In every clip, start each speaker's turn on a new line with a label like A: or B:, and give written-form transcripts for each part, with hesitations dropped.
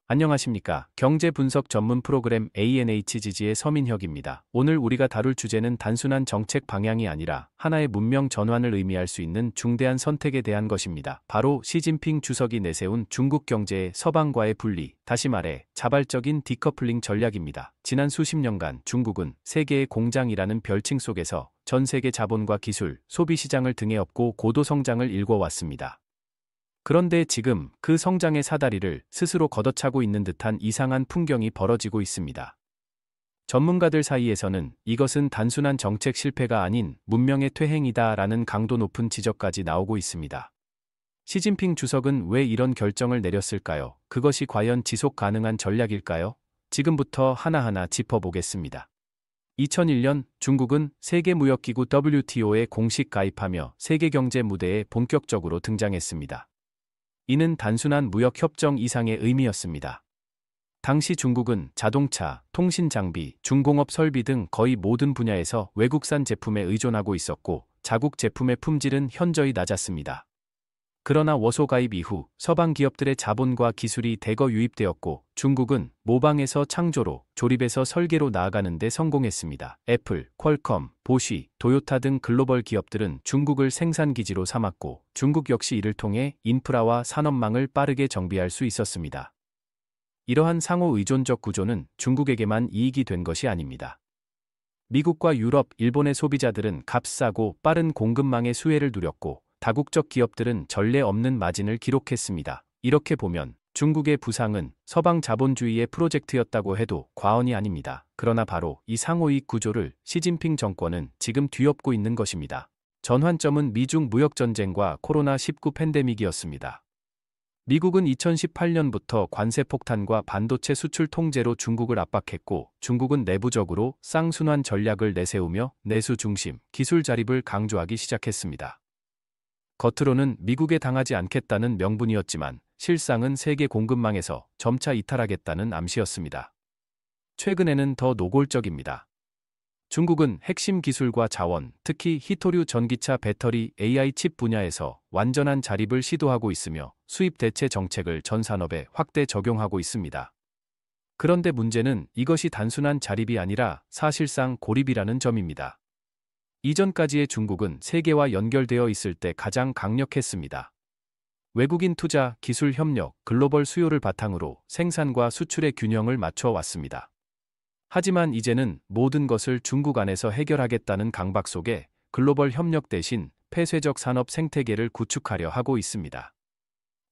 A: 안녕하십니까. 경제 분석 전문 프로그램 ANHGG의 서민혁입니다. 오늘 우리가 다룰 주제는 단순한 정책 방향이 아니라 하나의 문명 전환을 의미할 수 있는 중대한 선택에 대한 것입니다. 바로 시진핑 주석이 내세운 중국 경제의 서방과의 분리, 다시 말해 자발적인 디커플링 전략입니다. 지난 수십 년간 중국은 세계의 공장이라는 별칭 속에서 전 세계 자본과 기술, 소비 시장을 등에 업고 고도 성장을 일궈왔습니다. 그런데 지금 그 성장의 사다리를 스스로 걷어차고 있는 듯한 이상한 풍경이 벌어지고 있습니다. 전문가들 사이에서는 이것은 단순한 정책 실패가 아닌 문명의 퇴행이다라는 강도 높은 지적까지 나오고 있습니다. 시진핑 주석은 왜 이런 결정을 내렸을까요? 그것이 과연 지속 가능한 전략일까요? 지금부터 하나하나 짚어보겠습니다. 2001년 중국은 세계무역기구 WTO에 공식 가입하며 세계경제 무대에 본격적으로 등장했습니다. 이는 단순한 무역 협정 이상의 의미였습니다. 당시 중국은 자동차, 통신 장비, 중공업 설비 등 거의 모든 분야에서 외국산 제품에 의존하고 있었고 자국 제품의 품질은 현저히 낮았습니다. 그러나 워소 가입 이후 서방 기업들의 자본과 기술이 대거 유입되었고 중국은 모방에서 창조로, 조립에서 설계로 나아가는 데 성공했습니다. 애플, 퀄컴, 보쉬, 도요타 등 글로벌 기업들은 중국을 생산기지로 삼았고 중국 역시 이를 통해 인프라와 산업망을 빠르게 정비할 수 있었습니다. 이러한 상호 의존적 구조는 중국에게만 이익이 된 것이 아닙니다. 미국과 유럽, 일본의 소비자들은 값싸고 빠른 공급망의 수혜를 누렸고 다국적 기업들은 전례 없는 마진을 기록했습니다. 이렇게 보면 중국의 부상은 서방 자본주의의 프로젝트였다고 해도 과언이 아닙니다. 그러나 바로 이 상호이익 구조를 시진핑 정권은 지금 뒤엎고 있는 것입니다. 전환점은 미중 무역전쟁과 코로나19 팬데믹이었습니다. 미국은 2018년부터 관세 폭탄과 반도체 수출 통제로 중국을 압박했고 중국은 내부적으로 쌍순환 전략을 내세우며 내수 중심, 기술 자립을 강조하기 시작했습니다. 겉으로는 미국에 당하지 않겠다는 명분이었지만 실상은 세계 공급망에서 점차 이탈하겠다는 암시였습니다. 최근에는 더 노골적입니다. 중국은 핵심 기술과 자원, 특히 히토류 전기차 배터리 AI 칩 분야에서 완전한 자립을 시도하고 있으며 수입 대체 정책을 전 산업에 확대 적용하고 있습니다. 그런데 문제는 이것이 단순한 자립이 아니라 사실상 고립이라는 점입니다. 이전까지의 중국은 세계와 연결되어 있을 때 가장 강력했습니다. 외국인 투자, 기술 협력, 글로벌 수요를 바탕으로 생산과 수출의 균형을 맞춰 왔습니다. 하지만 이제는 모든 것을 중국 안에서 해결하겠다는 강박 속에 글로벌 협력 대신 폐쇄적 산업 생태계를 구축하려 하고 있습니다.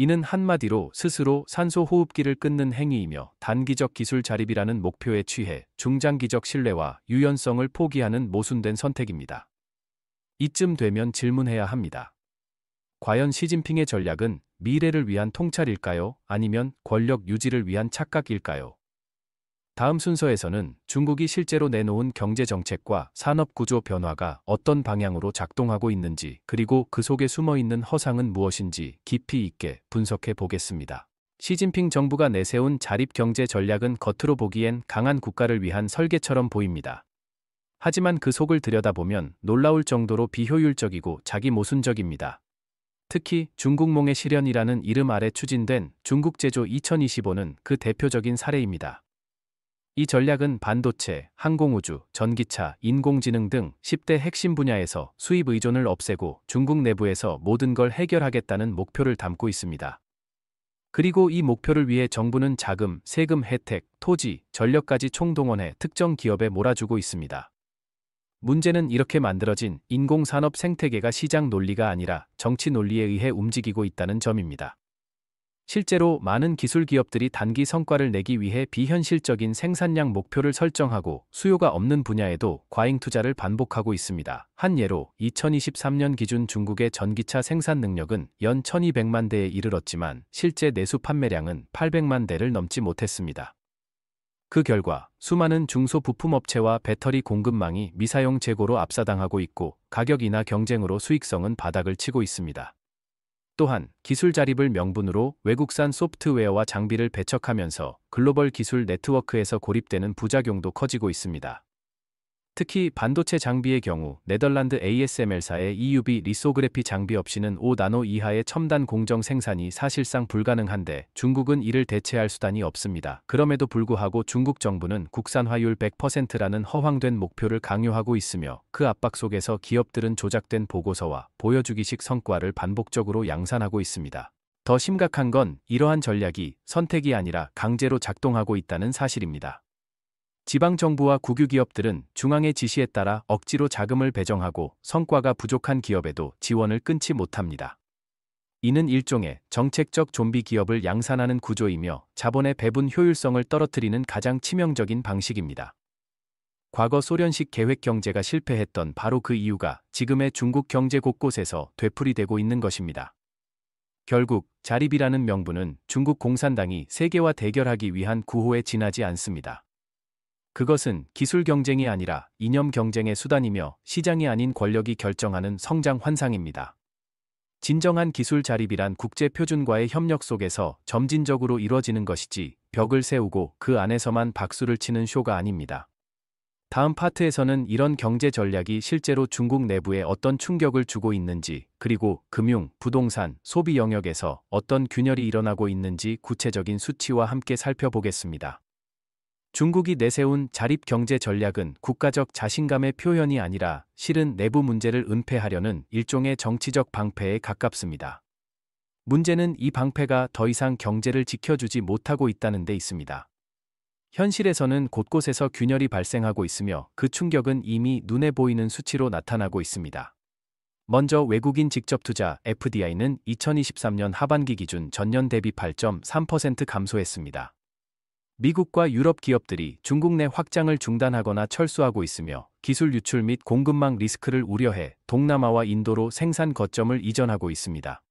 A: 이는 한마디로 스스로 산소 호흡기를 끊는 행위이며 단기적 기술 자립이라는 목표에 취해 중장기적 신뢰와 유연성을 포기하는 모순된 선택입니다. 이쯤 되면 질문해야 합니다. 과연 시진핑의 전략은 미래를 위한 통찰일까요? 아니면 권력 유지를 위한 착각일까요? 다음 순서에서는 중국이 실제로 내놓은 경제정책과 산업구조 변화가 어떤 방향으로 작동하고 있는지 그리고 그 속에 숨어있는 허상은 무엇인지 깊이 있게 분석해 보겠습니다. 시진핑 정부가 내세운 자립경제 전략은 겉으로 보기엔 강한 국가를 위한 설계처럼 보입니다. 하지만 그 속을 들여다보면 놀라울 정도로 비효율적이고 자기 모순적입니다. 특히 중국몽의 실현이라는 이름 아래 추진된 중국제조 2025는 그 대표적인 사례입니다. 이 전략은 반도체, 항공우주, 전기차, 인공지능 등 10대 핵심 분야에서 수입 의존을 없애고 중국 내부에서 모든 걸 해결하겠다는 목표를 담고 있습니다. 그리고 이 목표를 위해 정부는 자금, 세금 혜택, 토지, 전력까지 총동원해 특정 기업에 몰아주고 있습니다. 문제는 이렇게 만들어진 인공산업 생태계가 시장 논리가 아니라 정치 논리에 의해 움직이고 있다는 점입니다. 실제로 많은 기술 기업들이 단기 성과를 내기 위해 비현실적인 생산량 목표를 설정하고 수요가 없는 분야에도 과잉 투자를 반복하고 있습니다. 한 예로 2023년 기준 중국의 전기차 생산 능력은 연 1200만 대에 이르렀지만 실제 내수 판매량은 800만 대를 넘지 못했습니다. 그 결과 수많은 중소부품업체와 배터리 공급망이 미사용 재고로 압사당하고 있고 가격 인하 경쟁으로 수익성은 바닥을 치고 있습니다. 또한 기술 자립을 명분으로 외국산 소프트웨어와 장비를 배척하면서 글로벌 기술 네트워크에서 고립되는 부작용도 커지고 있습니다. 특히 반도체 장비의 경우 네덜란드 ASML사의 EUV 리소그래피 장비 없이는 5나노 이하의 첨단 공정 생산이 사실상 불가능한데 중국은 이를 대체할 수단이 없습니다. 그럼에도 불구하고 중국 정부는 국산화율 100%라는 허황된 목표를 강요하고 있으며 그 압박 속에서 기업들은 조작된 보고서와 보여주기식 성과를 반복적으로 양산하고 있습니다. 더 심각한 건 이러한 전략이 선택이 아니라 강제로 작동하고 있다는 사실입니다. 지방정부와 국유기업들은 중앙의 지시에 따라 억지로 자금을 배정하고 성과가 부족한 기업에도 지원을 끊지 못합니다. 이는 일종의 정책적 좀비 기업을 양산하는 구조이며 자본의 배분 효율성을 떨어뜨리는 가장 치명적인 방식입니다. 과거 소련식 계획경제가 실패했던 바로 그 이유가 지금의 중국 경제 곳곳에서 되풀이되고 있는 것입니다. 결국 자립이라는 명분은 중국 공산당이 세계와 대결하기 위한 구호에 지나지 않습니다. 그것은 기술 경쟁이 아니라 이념 경쟁의 수단이며 시장이 아닌 권력이 결정하는 성장 환상입니다. 진정한 기술 자립이란 국제 표준과의 협력 속에서 점진적으로 이뤄지는 것이지 벽을 세우고 그 안에서만 박수를 치는 쇼가 아닙니다. 다음 파트에서는 이런 경제 전략이 실제로 중국 내부에 어떤 충격을 주고 있는지, 그리고 금융, 부동산, 소비 영역에서 어떤 균열이 일어나고 있는지 구체적인 수치와 함께 살펴보겠습니다. 중국이 내세운 자립 경제 전략은 국가적 자신감의 표현이 아니라 실은 내부 문제를 은폐하려는 일종의 정치적 방패에 가깝습니다. 문제는 이 방패가 더 이상 경제를 지켜주지 못하고 있다는 데 있습니다. 현실에서는 곳곳에서 균열이 발생하고 있으며 그 충격은 이미 눈에 보이는 수치로 나타나고 있습니다. 먼저 외국인 직접 투자 FDI는 2023년 하반기 기준 전년 대비 8.3% 감소했습니다. 미국과 유럽 기업들이 중국 내 확장을 중단하거나 철수하고 있으며 기술 유출 및 공급망 리스크를 우려해 동남아와 인도로 생산 거점을 이전하고 있습니다.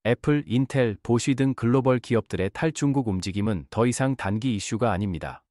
A: 애플, 인텔, 보쉬 등 글로벌 기업들의 탈중국 움직임은 더 이상 단기 이슈가 아닙니다.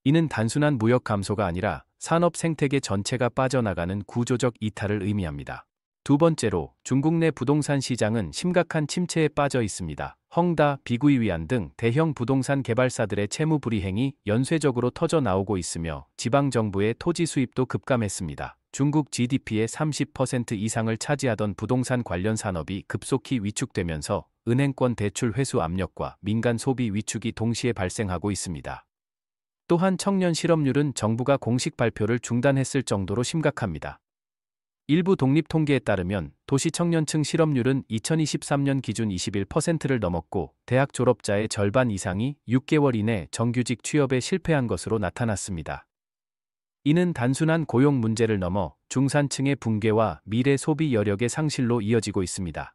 A: 이는 단순한 무역 감소가 아니라 산업 생태계 전체가 빠져나가는 구조적 이탈을 의미합니다. 두 번째로 중국 내 부동산 시장은 심각한 침체에 빠져 있습니다. 헝다, 비구이위안 등 대형 부동산 개발사들의 채무 불이행이 연쇄적으로 터져 나오고 있으며 지방정부의 토지 수입도 급감했습니다. 중국 GDP의 30% 이상을 차지하던 부동산 관련 산업이 급속히 위축되면서 은행권 대출 회수 압력과 민간 소비 위축이 동시에 발생하고 있습니다. 또한 청년 실업률은 정부가 공식 발표를 중단했을 정도로 심각합니다. 일부 독립 통계에 따르면 도시 청년층 실업률은 2023년 기준 21%를 넘었고 대학 졸업자의 절반 이상이 6개월 이내 정규직 취업에 실패한 것으로 나타났습니다. 이는 단순한 고용 문제를 넘어 중산층의 붕괴와 미래 소비 여력의 상실로 이어지고 있습니다.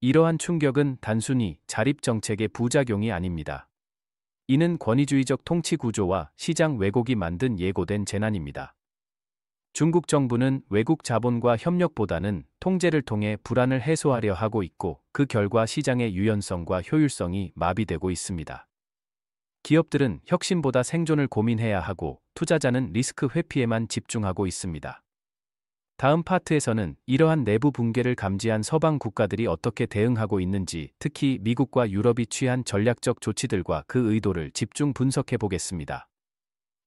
A: 이러한 충격은 단순히 자립 정책의 부작용이 아닙니다. 이는 권위주의적 통치 구조와 시장 왜곡이 만든 예고된 재난입니다. 중국 정부는 외국 자본과 협력보다는 통제를 통해 불안을 해소하려 하고 있고 그 결과 시장의 유연성과 효율성이 마비되고 있습니다. 기업들은 혁신보다 생존을 고민해야 하고 투자자는 리스크 회피에만 집중하고 있습니다. 다음 파트에서는 이러한 내부 붕괴를 감지한 서방 국가들이 어떻게 대응하고 있는지, 특히 미국과 유럽이 취한 전략적 조치들과 그 의도를 집중 분석해 보겠습니다.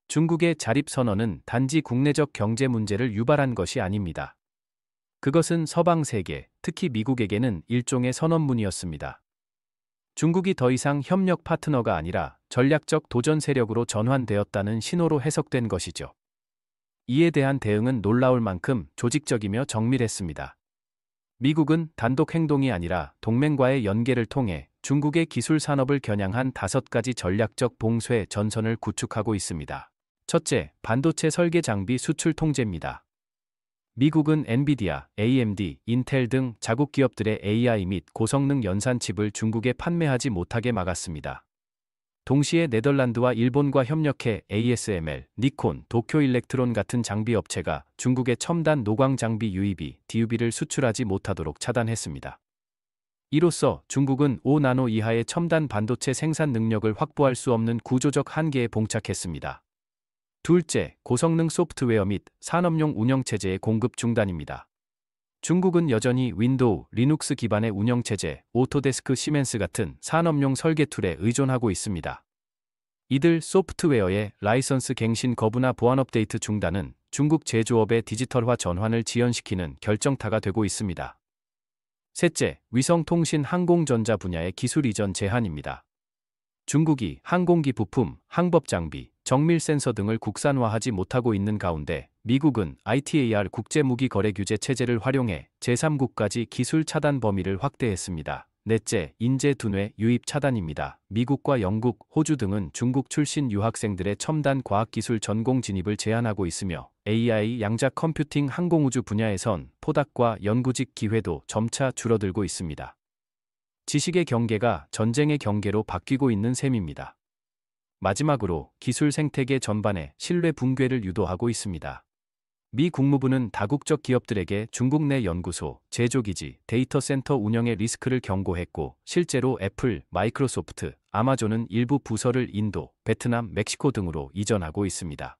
A: 중국의 자립 선언은 단지 국내적 경제 문제를 유발한 것이 아닙니다. 그것은 서방 세계, 특히 미국에게는 일종의 선언문이었습니다. 중국이 더 이상 협력 파트너가 아니라 전략적 도전 세력으로 전환되었다는 신호로 해석된 것이죠. 이에 대한 대응은 놀라울 만큼 조직적이며 정밀했습니다. 미국은 단독 행동이 아니라 동맹과의 연계를 통해 중국의 기술 산업을 겨냥한 5가지 전략적 봉쇄 전선을 구축하고 있습니다. 첫째, 반도체 설계 장비 수출 통제입니다. 미국은 엔비디아, AMD, 인텔 등 자국 기업들의 AI 및 고성능 연산 칩을 중국에 판매하지 못하게 막았습니다. 동시에 네덜란드와 일본과 협력해 ASML, 니콘, 도쿄일렉트론 같은 장비 업체가 중국의 첨단 노광 장비 UEB, DUB를 수출하지 못하도록 차단했습니다. 이로써 중국은 5나노 이하의 첨단 반도체 생산 능력을 확보할 수 없는 구조적 한계에 봉착했습니다. 둘째, 고성능 소프트웨어 및 산업용 운영체제의 공급 중단입니다. 중국은 여전히 윈도우, 리눅스 기반의 운영체제, 오토데스크 시멘스 같은 산업용 설계 툴에 의존하고 있습니다. 이들 소프트웨어의 라이선스 갱신 거부나 보안 업데이트 중단은 중국 제조업의 디지털화 전환을 지연시키는 결정타가 되고 있습니다. 셋째, 위성통신 항공전자 분야의 기술 이전 제한입니다. 중국이 항공기 부품, 항법 장비, 정밀 센서 등을 국산화하지 못하고 있는 가운데 미국은 ITAR 국제무기거래 규제 체제를 활용해 제3국까지 기술 차단 범위를 확대했습니다. 넷째, 인재 둔외 유입 차단입니다. 미국과 영국, 호주 등은 중국 출신 유학생들의 첨단 과학기술 전공 진입을 제한하고 있으며 AI 양자 컴퓨팅 항공우주 분야에선 포닥과 연구직 기회도 점차 줄어들고 있습니다. 지식의 경계가 전쟁의 경계로 바뀌고 있는 셈입니다. 마지막으로 기술 생태계 전반에 신뢰 붕괴를 유도하고 있습니다. 미 국무부는 다국적 기업들에게 중국 내 연구소, 제조기지, 데이터 센터 운영의 리스크를 경고했고 실제로 애플, 마이크로소프트, 아마존은 일부 부서를 인도, 베트남, 멕시코 등으로 이전하고 있습니다.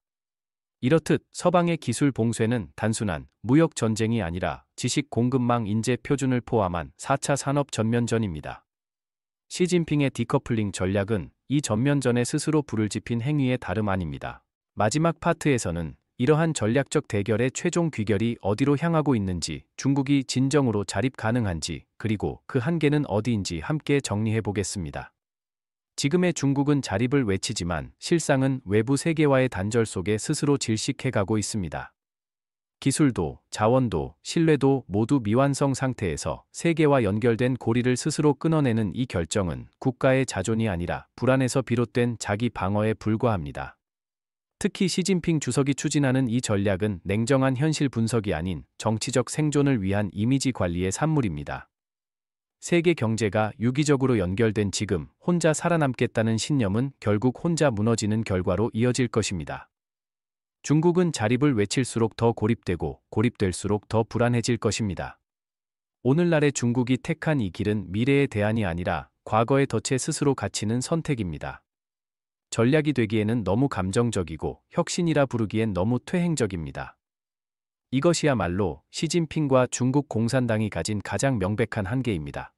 A: 이렇듯 서방의 기술 봉쇄는 단순한 무역 전쟁이 아니라 지식 공급망 인재 표준을 포함한 4차 산업 전면전입니다. 시진핑의 디커플링 전략은 이 전면전에 스스로 불을 지핀 행위의 다름 아닙니다. 마지막 파트에서는 이러한 전략적 대결의 최종 귀결이 어디로 향하고 있는지, 중국이 진정으로 자립 가능한지, 그리고 그 한계는 어디인지 함께 정리해 보겠습니다. 지금의 중국은 자립을 외치지만 실상은 외부 세계와의 단절 속에 스스로 질식해가고 있습니다. 기술도, 자원도, 신뢰도 모두 미완성 상태에서 세계와 연결된 고리를 스스로 끊어내는 이 결정은 국가의 자존이 아니라 불안에서 비롯된 자기 방어에 불과합니다. 특히 시진핑 주석이 추진하는 이 전략은 냉정한 현실 분석이 아닌 정치적 생존을 위한 이미지 관리의 산물입니다. 세계 경제가 유기적으로 연결된 지금 혼자 살아남겠다는 신념은 결국 혼자 무너지는 결과로 이어질 것입니다. 중국은 자립을 외칠수록 더 고립되고 고립될수록 더 불안해질 것입니다. 오늘날의 중국이 택한 이 길은 미래의 대안이 아니라 과거의 덫에 스스로 갇히는 선택입니다. 전략이 되기에는 너무 감정적이고 혁신이라 부르기엔 너무 퇴행적입니다. 이것이야말로 시진핑과 중국 공산당이 가진 가장 명백한 한계입니다.